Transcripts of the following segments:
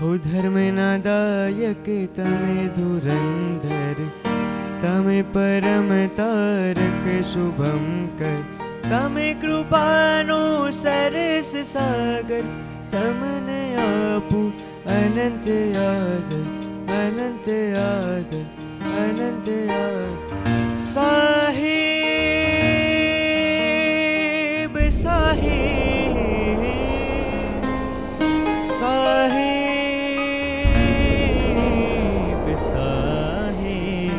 हो धर्मना दायक तमे धुरंधर, तमे परम तारक शुभम कर, तमे कृपानो सरस सागर, तमने आपू अनंत आदर, अनंत आदर, अनंत आदर। साहिब साहिब साहिब साहिब,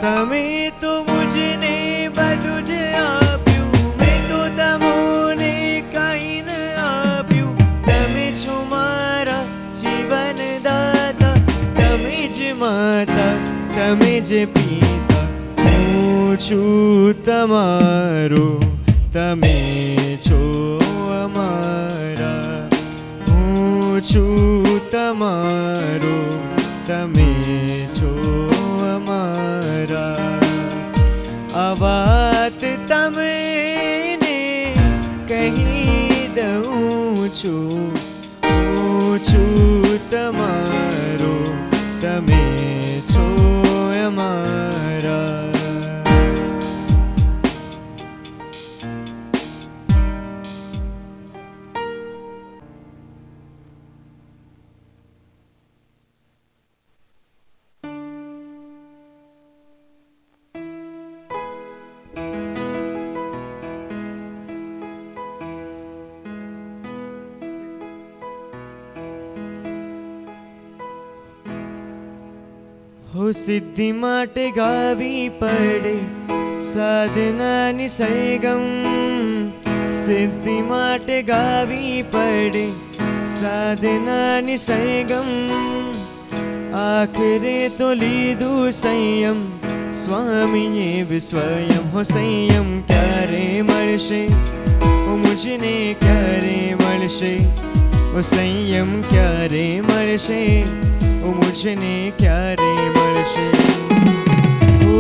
तमे तो मुझने बदुज आप्यू, मैं तो तमोने काई न आप्यू। तमे छो मारा जीवन दाता, तमे ज माता, तमे ज पिता। હું છું તમારો, તમે છો અમારા। હું છું તમારો, તમે છો અમારા। આ વાત તમને કહી દઉં છું। હું છું તમારો, તમે છો અમારા। हो सिद्धि माटे गावी पड़े साधनानी सरगम, सिद्धि माटे गावी पड़े साधनानी सरगम। आखरे तो लीधु संयम, स्वामीए स्वयं। हो संयम क्यारे मळशे, ओ मुझने क्यारे मळशे। ओ संयम क्यारे मळशे, ओ मुझने क्यारे मळशे। ओ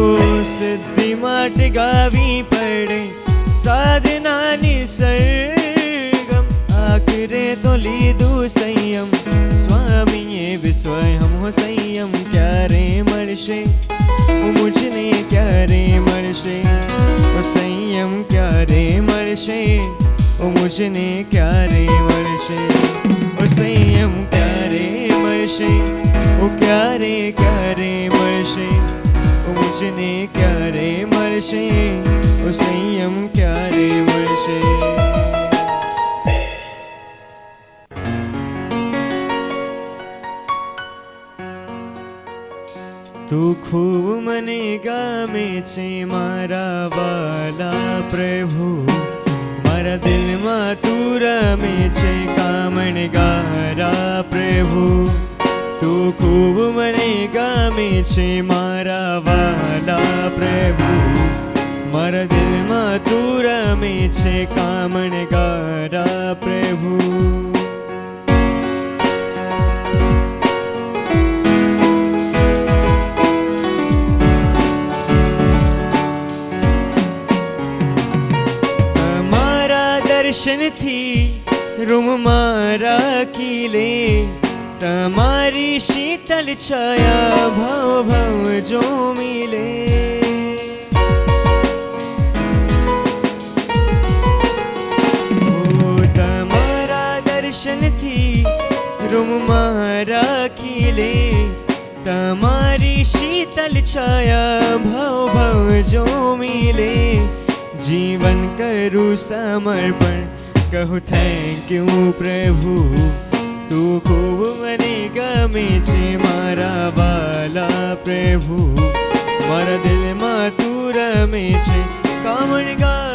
सिद्धि माटे गावी पड़े साधनानी सरगम। आखरे तो लीधु संयम, स्वामीए स्वयं। हो संयम क्यारे मळशे, ओ मुझने क्यारे मळशे। ओ संयम क्यारे मळशे, ओ मुझने क्यारे मळशे। ओ संयम क्यारे मळशे, ओ क्यारे क्यारे मळशे। ओ मुझने क्यारे मळशे, ओ संयम क्यारे मळशे। तू खूब मने गामे छे मारा वाला प्रभु, मारा दिल में तू रमे छे कामणगारा प्रभु। तू खूब मने गामे छे मारा वाला प्रभु, मारा दिल में तू रमे छे कामणगारा प्रभु। दर्शन थी रूम मारा किले, तमारी शीतल छाया भाव भाव जो मिले। ओ तमारा दर्शन थी रूम मारा किले, तमारी शीतल छाया भाव भाव जो मिले। जीवन करूँ समर्पण, कहूँ थैंक यू प्रभु। तू खूब मने गमे छे मारा वाला प्रभु, मारा दिल में तू रमे छे कामणगारा